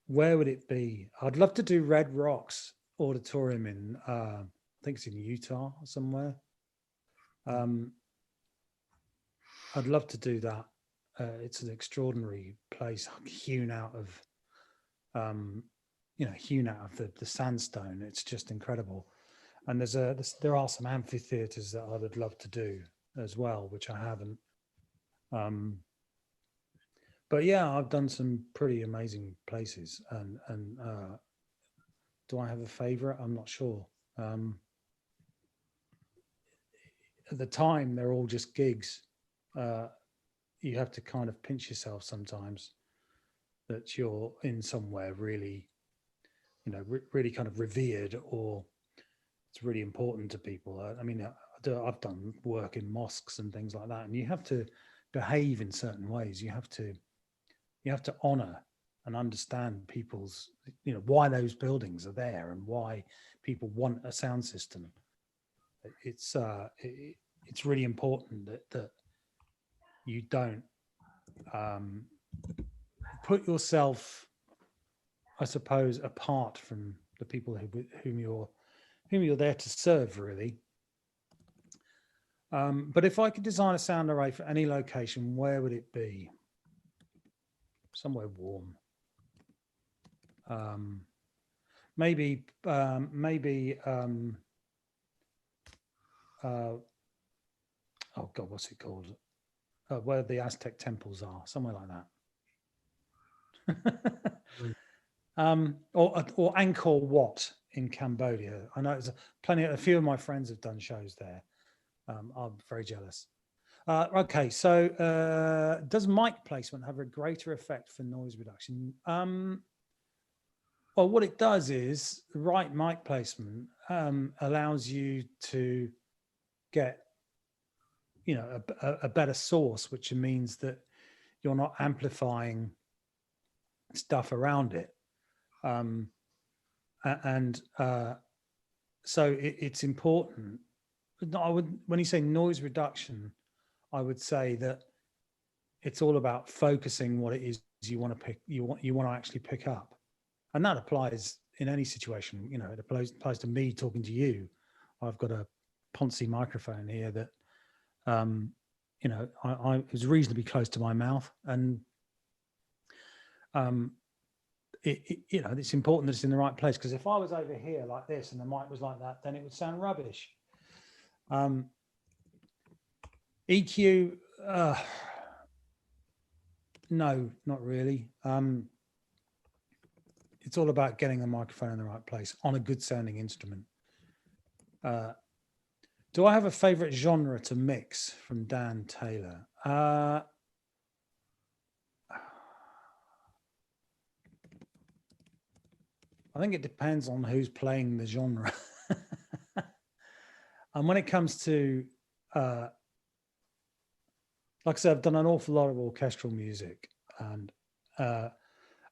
Where would it be? I'd love to do Red Rocks Auditorium in, I think it's in Utah somewhere. I'd love to do that. It's an extraordinary place, hewn out of, hewn out of the sandstone. It's just incredible. And there are some amphitheatres that I would love to do as well, which I haven't. But yeah, I've done some pretty amazing places. And do I have a favourite? I'm not sure. At the time, they're all just gigs. You have to kind of pinch yourself sometimes that you're in somewhere really, really kind of revered, or it's really important to people. I mean, I've done work in mosques and things like that, and you have to behave in certain ways. You have to honor and understand people's, why those buildings are there and why people want a sound system. It's it's really important that you don't put yourself, I suppose, apart from the people whom you're there to serve, really. But if I could design a sound array for any location, where would it be? Somewhere warm. Maybe oh God, what's it called? Where the Aztec temples are, somewhere like that. Or Angkor Wat in Cambodia. I know a few of my friends have done shows there. I'm very jealous. Okay, so does mic placement have a greater effect for noise reduction? Well, what it does is the right mic placement allows you to get, a better source, which means that you're not amplifying stuff around it. So it's important. When you say noise reduction, I would say that it's all about focusing what it is you want to actually pick up. And that applies in any situation. It applies to me talking to you. I've got a Ponzi microphone here that, I was reasonably close to my mouth, and it's important that it's in the right place, because if I was over here like this and the mic was like that, then it would sound rubbish. EQ, no, not really. It's all about getting the microphone in the right place on a good sounding instrument. Do I have a favorite genre to mix? From Dan Taylor. I think it depends on who's playing the genre. And when it comes to, like I said, I've done an awful lot of orchestral music, and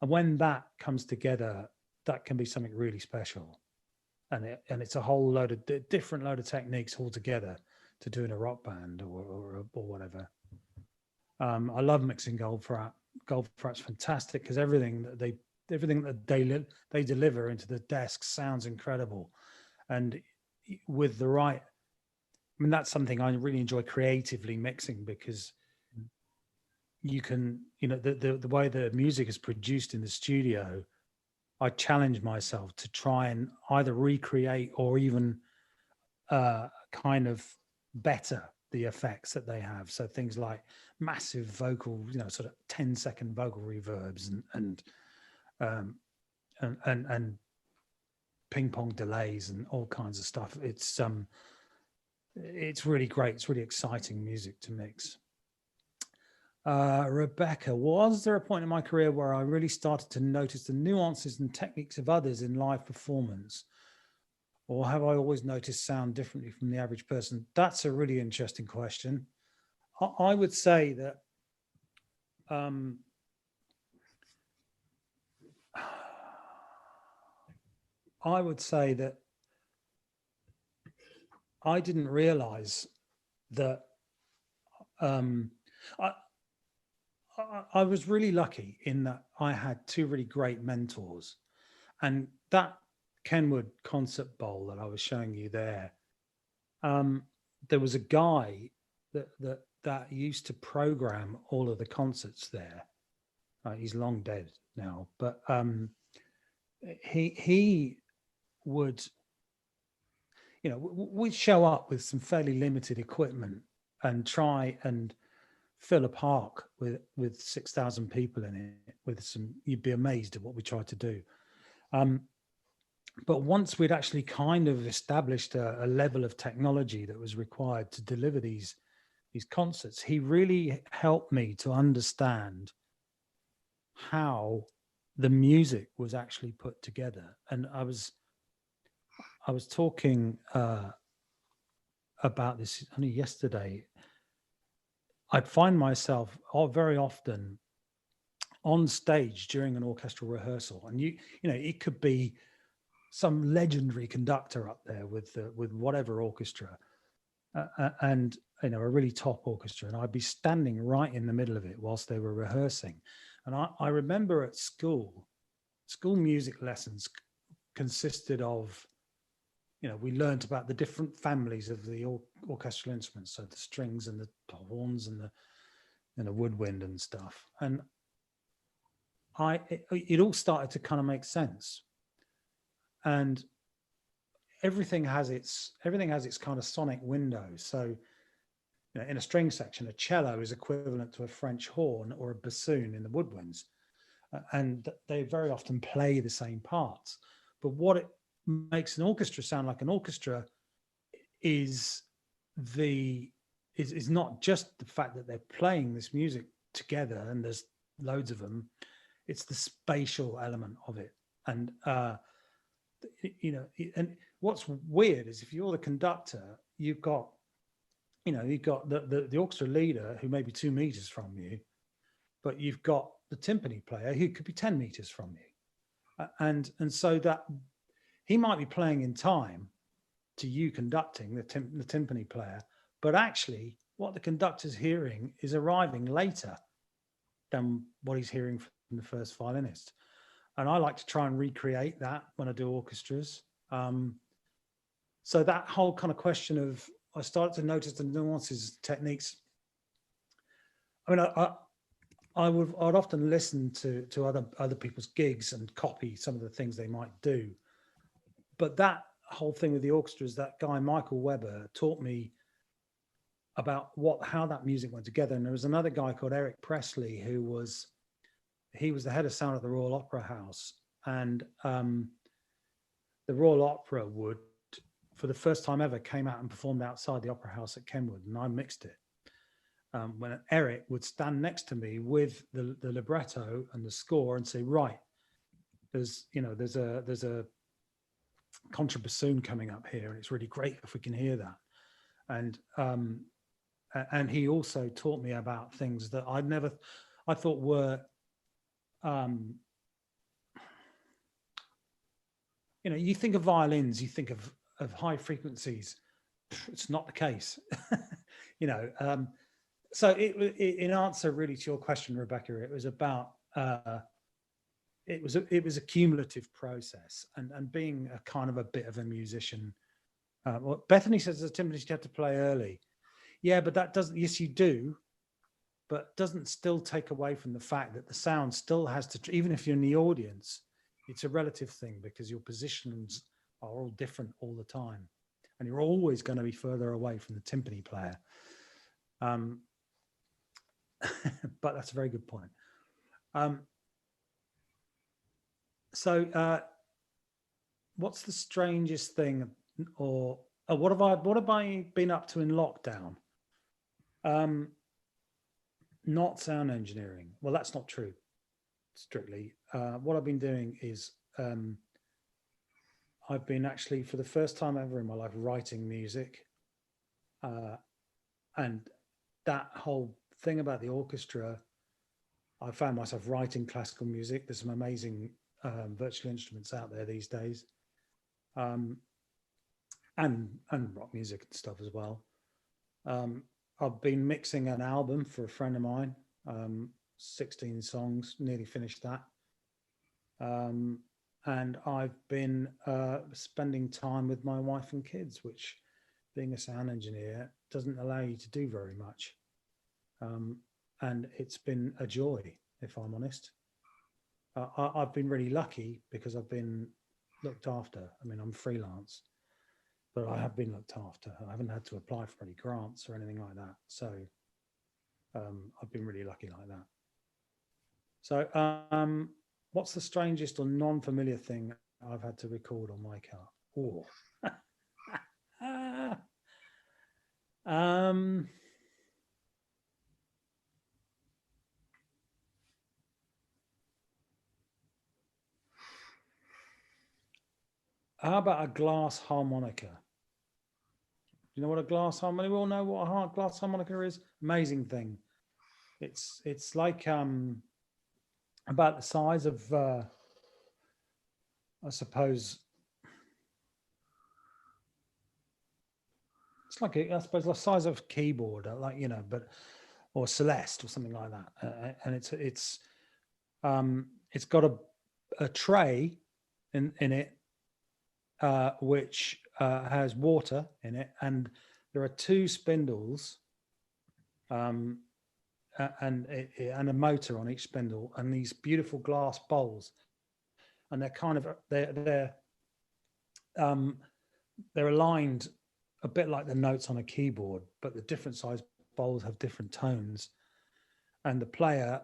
when that comes together, that can be something really special. And it's a whole load of different load of techniques altogether to do in a rock band or whatever. I love mixing Goldfrapp. Goldfrapp's fantastic because everything that they deliver into the desk sounds incredible, and with the right. I mean, that's something I really enjoy creatively mixing, because you can, the way the music is produced in the studio, I challenge myself to try and either recreate or even kind of better the effects that they have. So things like massive vocal, sort of 10-second vocal reverbs and ping pong delays and all kinds of stuff. It's really great. It's really exciting music to mix. Rebecca, was there a point in my career where I really started to notice the nuances and techniques of others in live performance? Or have I always noticed sound differently from the average person? That's a really interesting question. I would say that I didn't realize that I was really lucky in that I had two really great mentors, and that Kenwood concert bowl that I was showing you there, there was a guy that used to program all of the concerts there. He's long dead now, but he would, we'd show up with some fairly limited equipment and try and fill a park with 6,000 people in it with some, you'd be amazed at what we tried to do. But once we'd actually kind of established a level of technology that was required to deliver these concerts, he really helped me to understand how the music was actually put together. And I was talking about this only yesterday. I'd find myself very often on stage during an orchestral rehearsal, and it could be some legendary conductor up there with whatever orchestra, and a really top orchestra, and I'd be standing right in the middle of it whilst they were rehearsing. And I remember at school music lessons consisted of, we learned about the different families of the orchestral instruments, so the strings and the horns and the woodwind and stuff. And it all started to kind of make sense. And everything has its kind of sonic window. So, in a string section, a cello is equivalent to a French horn or a bassoon in the woodwinds, and they very often play the same parts. But what it makes an orchestra sound like an orchestra is not just the fact that they're playing this music together and there's loads of them. It's the spatial element of it. And and what's weird is if you're the conductor, you've got the orchestra leader who may be 2 meters from you, but you've got the timpani player who could be 10 meters from you, and so that he might be playing in time to you conducting the timpani player, but actually what the conductor's hearing is arriving later than what he's hearing from the first violinist. And I like to try and recreate that when I do orchestras. So that whole kind of question of, I started to notice the nuances, techniques. I mean, I'd often listen to other people's gigs and copy some of the things they might do. But that whole thing with the orchestras, that guy, Michael Webber, taught me about how that music went together. And there was another guy called Eric Presley, he was the head of sound at the Royal Opera House. And the Royal Opera would, for the first time ever, came out and performed outside the Opera House at Kenwood, and I mixed it. When Eric would stand next to me with the libretto and the score and say, right, there's a contrabassoon coming up here, and it's really great if we can hear that. And he also taught me about things that I thought were, you think of violins, you think of high frequencies. It's not the case. So in answer really to your question, Rebecca, it was about it was a cumulative process, and being a kind of a bit of a musician. Well, Bethany says the timpanists you have to play early. Yeah, but that doesn't. Yes, you do, but doesn't still take away from the fact that the sound still has to. Even if you're in the audience, it's a relative thing because your positions are all different all the time, and you're always going to be further away from the timpani player. But that's a very good point. So what's the strangest thing, or what have I been up to in lockdown? Not sound engineering. Well, that's not true, strictly. What I've been doing is I've been actually, for the first time ever in my life, writing music. And that whole thing about the orchestra, I found myself writing classical music. There's some amazing virtual instruments out there these days, and rock music and stuff as well. I've been mixing an album for a friend of mine, 16 songs, nearly finished that. And I've been spending time with my wife and kids, which, being a sound engineer, doesn't allow you to do very much. And it's been a joy, if I'm honest. I've been really lucky because I've been looked after. I mean, I'm freelance, but I have been looked after. I haven't had to apply for any grants or anything like that. So I've been really lucky like that. So what's the strangest or non-familiar thing I've had to record on my car? Oh. How about a glass harmonica? You know what a glass harmonica? We all know what a glass harmonica is. Amazing thing. It's like about the size of I suppose looks like I suppose the size of a keyboard, like, you know, but or Celeste or something like that. And it's got a tray in it, which has water in it, and there are two spindles, and a motor on each spindle, and these beautiful glass bowls, and they're kind of they're aligned a bit like the notes on a keyboard, but the different size bowls have different tones, and the player,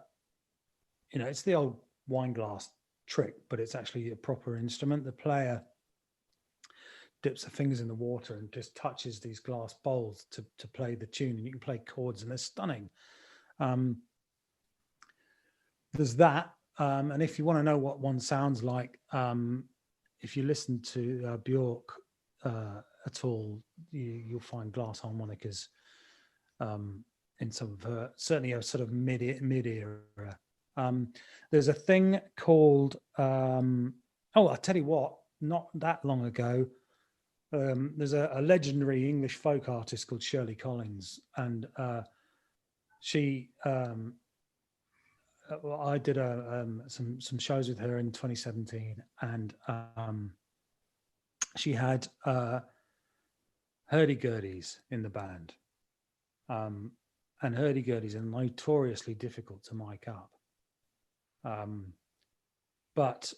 you know, it's the old wine glass trick, but it's actually a proper instrument. The player dips their fingers in the water and just touches these glass bowls to play the tune, and you can play chords, and they're stunning. There's that, and if you want to know what one sounds like, if you listen to Bjork at all, you'll find glass harmonicas in some of her, certainly a sort of mid era. There's a thing called I'll tell you what, not that long ago, there's a legendary English folk artist called Shirley Collins, and she I did some shows with her in 2017, and she had hurdy-gurdies in the band, and hurdy-gurdies are notoriously difficult to mic up, but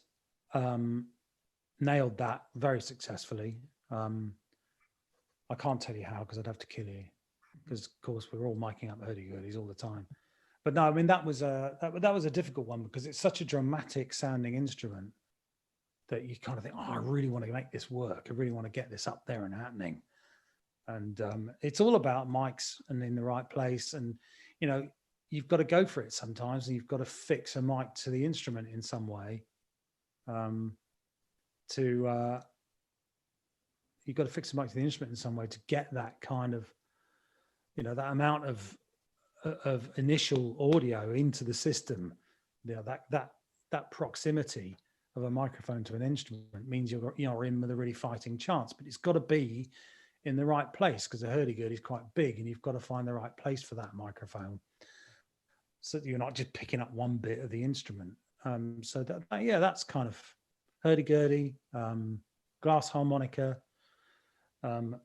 nailed that very successfully. I can't tell you how, because I'd have to kill you, because of course we're all miking up hurdy-gurdies all the time. But no, I mean, that was a difficult one, because it's such a dramatic sounding instrument that you kind of think, oh, I really want to make this work. I really want to get this up there and happening. And it's all about mics and in the right place. And, you know, you've got to go for it sometimes, and you've got to fix a mic to the instrument in some way. You've got to fix the mic to the instrument in some way to get that kind of, you know, that amount of initial audio into the system. You know, that proximity of a microphone to an instrument means you're in with a really fighting chance, but it's got to be in the right place, because a hurdy-gurdy is quite big, and you've got to find the right place for that microphone, so that you're not just picking up one bit of the instrument. So that's kind of hurdy-gurdy, glass harmonica. There's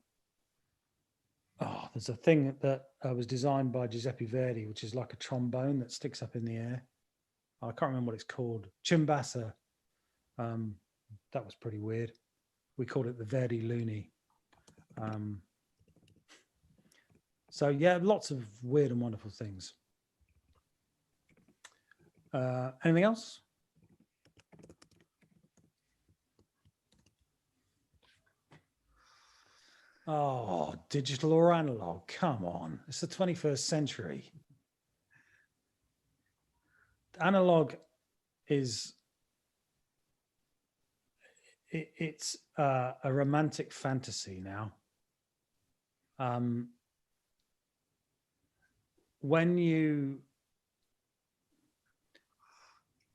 a thing that was designed by Giuseppe Verdi, which is like a trombone that sticks up in the air. I can't remember what it's called. Chimbassa. That was pretty weird. We called it the Verdi Looney. So yeah, lots of weird and wonderful things. Anything else? Oh, digital or analog? Come on, it's the 21st century. Analog is it's a romantic fantasy now. When you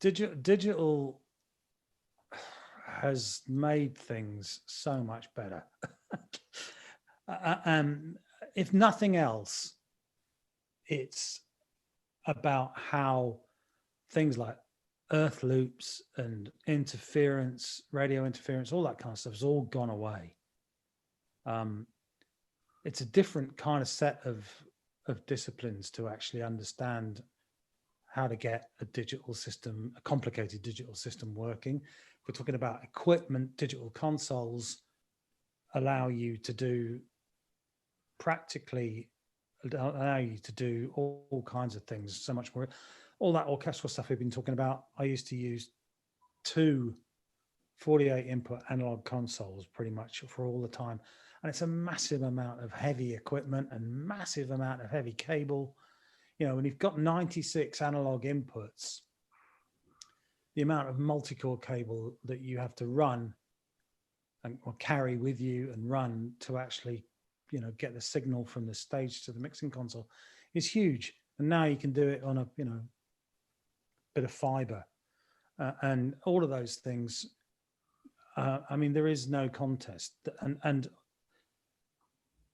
digital has made things so much better. If nothing else, it's about how things like earth loops and interference, radio interference, all that kind of stuff has all gone away. It's a different kind of set of disciplines to actually understand how to get a digital system, a complicated digital system working. If we're talking about equipment, digital consoles allow you to do all kinds of things so much more. All that orchestral stuff we've been talking about, I used to use 2 48 input analog consoles pretty much for all the time. And it's a massive amount of heavy equipment and massive amount of heavy cable. You know, when you've got 96 analog inputs, the amount of multi-core cable that you have to run or carry with you and run to actually, you know, get the signal from the stage to the mixing console is huge. And now you can do it on a, you know, bit of fiber and all of those things. I mean, there is no contest. And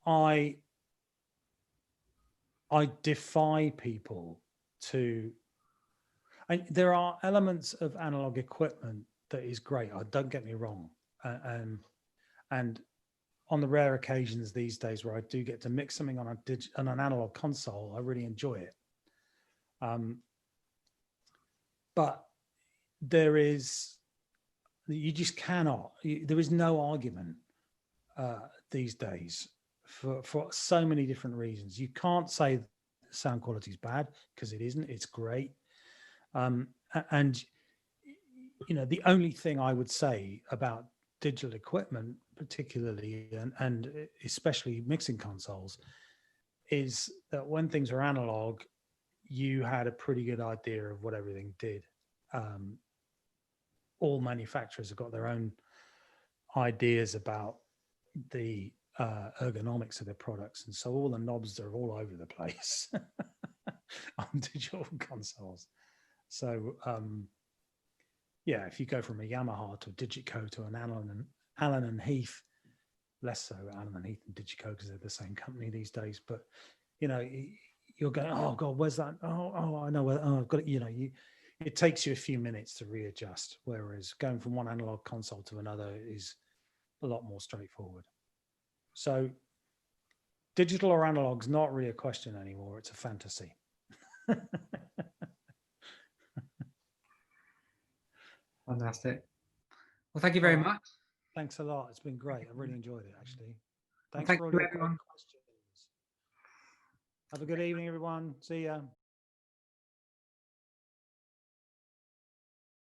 I defy people to, and there are elements of analog equipment that is great. Don't get me wrong. And on the rare occasions these days where I do get to mix something on an analog console, I really enjoy it. But there is, you just cannot, there is no argument these days for so many different reasons. You can't say sound quality is bad, because it isn't. It's great. And you know, the only thing I would say about digital equipment, particularly and especially mixing consoles, is that when things are analog, you had a pretty good idea of what everything did. All manufacturers have got their own ideas about the ergonomics of their products, and so all the knobs are all over the place on digital consoles. So yeah, if you go from a Yamaha to a Digico to an Allen and Heath, less so Allen and Heath and Digico because they're the same company these days, but you know, you're going, oh God, where's that? Oh, I know where. Oh, I've got it. You know, it takes you a few minutes to readjust, whereas going from one analog console to another is a lot more straightforward. So digital or analog's not really a question anymore. It's a fantasy. Fantastic. Well, thank you very much. Thanks a lot. It's been great. I really enjoyed it, actually. Thank Thanks for all you, your great everyone. questions. Have a good evening, everyone. See ya.